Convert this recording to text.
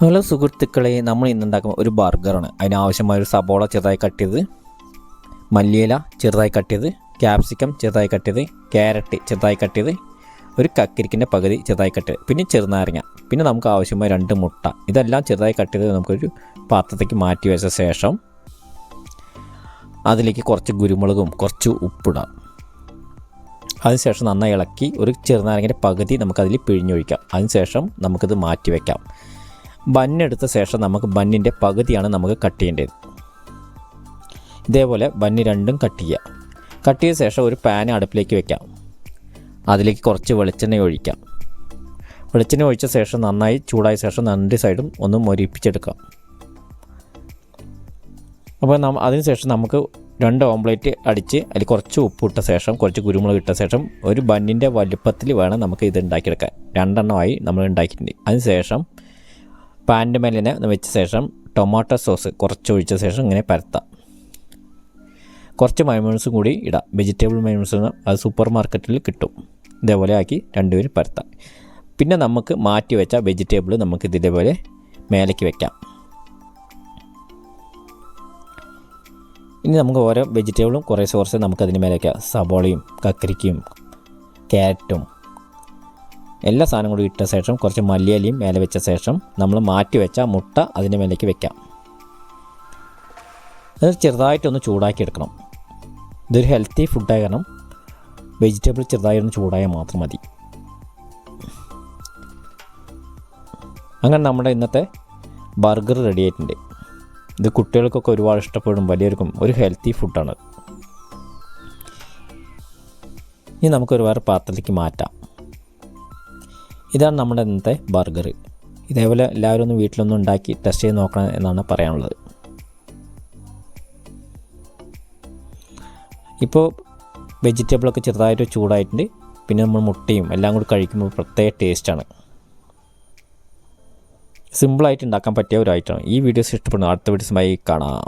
Hello സുഹൃത്തുക്കളെ, നമ്മൾ ഇന്നുണ്ടാക്കുന്ന ഒരു ബർഗറാണ്. അതിനാവശ്യമായ ഒരു സബോള ചെറുതായി കട്ട് ചെയ്ത്, മല്ലിയില ചെറുതായി കട്ട് ചെയ്ത്, ക്യാപ്സിക്കം ചെറുതായി കട്ട് ചെയ്ത്, ക്യാരറ്റ് ചെറുതായി കട്ട് ചെയ്ത്, ഒരു കക്കരിക്കിൻ്റെ പകുതി ചെറുതായി കട്ട് ചെയ്ത്, പിന്നെ ചെറുനാരങ്ങ, പിന്നെ നമുക്ക് ആവശ്യമായ 2 മുട്ട. ഇതെല്ലാം ചെറുതായി കട്ട് ചെയ്ത് നമുക്കൊരു പാത്രത്തേക്ക് മാറ്റി വെച്ച ശേഷം അതിലേക്ക് കുറച്ച് കുരുമുളകും കുറച്ച് ഉപ്പിടാം. അതിനുശേഷം നന്നായി ഇളക്കി ഒരു ചെറുനാരങ്ങയുടെ പകുതി നമുക്കതിൽ പിഴിഞ്ഞൊഴിക്കാം. അതിനുശേഷം നമുക്കിത് മാറ്റി വയ്ക്കാം. ബന്നെടുത്ത ശേഷം നമുക്ക് ബന്നിൻ്റെ പകുതിയാണ് നമുക്ക് കട്ട് ചെയ്യേണ്ടത്. ഇതേപോലെ ബന്ന് രണ്ടും കട്ട് ചെയ്യുക. കട്ട് ചെയ്ത ശേഷം ഒരു പാൻ അടുപ്പിലേക്ക് വെക്കാം. അതിലേക്ക് കുറച്ച് വെളിച്ചെണ്ണ ഒഴിക്കാം. വെളിച്ചെണ്ണ ഒഴിച്ച ശേഷം നന്നായി ചൂടായ ശേഷം 2 സൈഡും ഒന്ന് മൊരിപ്പിച്ചെടുക്കാം. അപ്പോൾ അതിനുശേഷം നമുക്ക് 2 ഓംപ്ലേറ്റ് അടിച്ച് അതിൽ കുറച്ച് ഉപ്പിട്ട ശേഷം കുറച്ച് കുരുമുളക് ഇട്ട ശേഷം ഒരു ബന്നിൻ്റെ വലുപ്പത്തിൽ വേണം നമുക്ക് ഇത് ഉണ്ടാക്കിയെടുക്കാൻ. 2 എണ്ണമായി നമ്മൾ ഉണ്ടാക്കിയിട്ടുണ്ട്. അതിനുശേഷം പാൻ്റെ മേലിനെ വെച്ച ശേഷം ടൊമാറ്റോ സോസ് കുറച്ച് ഒഴിച്ച ശേഷം ഇങ്ങനെ പരത്താം. കുറച്ച് മയോണൈസും കൂടി ഇടാം. വെജിറ്റബിൾ മയോണൈസ് അത് സൂപ്പർ മാർക്കറ്റിൽ കിട്ടും. ഇതേപോലെ ആക്കി 2 പേരും പരത്താം. പിന്നെ നമുക്ക് മാറ്റി വെച്ച വെജിറ്റബിൾ നമുക്ക് ഇതേപോലെ മേലേക്ക് വെക്കാം. ഇനി നമുക്ക് ഓരോ വെജിറ്റബിളും കുറേശ്ശെ നമുക്ക് അതിന് മേലെ വയ്ക്കാം. സബോളയും കക്കരിക്കയും ക്യാരറ്റും എല്ലാ സാധനം കൂടി ഇട്ട ശേഷം കുറച്ച് മല്ലിയിലയും മേലെ വെച്ച ശേഷം നമ്മൾ മാറ്റി വെച്ച മുട്ട അതിൻ്റെ മേലേക്ക് വെക്കാം. അത് ചെറുതായിട്ടൊന്ന് ചൂടാക്കി എടുക്കണം. ഇതൊരു ഹെൽത്തി ഫുഡായ കാരണം വെജിറ്റബിൾ ചെറുതായി ഒന്ന് ചൂടായാൽ മാത്രം മതി. അങ്ങനെ നമ്മുടെ ഇന്നത്തെ ബർഗർ റെഡി ആയിട്ടുണ്ട്. ഇത് കുട്ടികൾക്കൊക്കെ ഒരുപാട് ഇഷ്ടപ്പെടും, വലിയവർക്കും ഒരു ഹെൽത്തി ഫുഡാണ്. ഇനി നമുക്കൊരു വേറെ പാത്രത്തിലേക്ക് മാറ്റാം. ഇതാണ് നമ്മുടെ ഇന്നത്തെ ബർഗർ. ഇതേപോലെ എല്ലാവരും ഒന്ന് വീട്ടിലൊന്നും ഉണ്ടാക്കി ടെസ്റ്റ് ചെയ്ത് നോക്കണം എന്നാണ് പറയാനുള്ളത്. ഇപ്പോൾ വെജിറ്റബിളൊക്കെ ചെറുതായിട്ട് ചൂടായിട്ടുണ്ട്. പിന്നെ നമ്മൾ മുട്ടയും എല്ലാം കൂടി കഴിക്കുമ്പോൾ പ്രത്യേക ടേസ്റ്റാണ്. സിമ്പിളായിട്ട് ഉണ്ടാക്കാൻ പറ്റിയ ഒരു ഐറ്റമാണ്. ഈ വീഡിയോസ് ഇഷ്ടപ്പെടുന്നു. അടുത്ത വീഡിയോസുമായി കാണാം.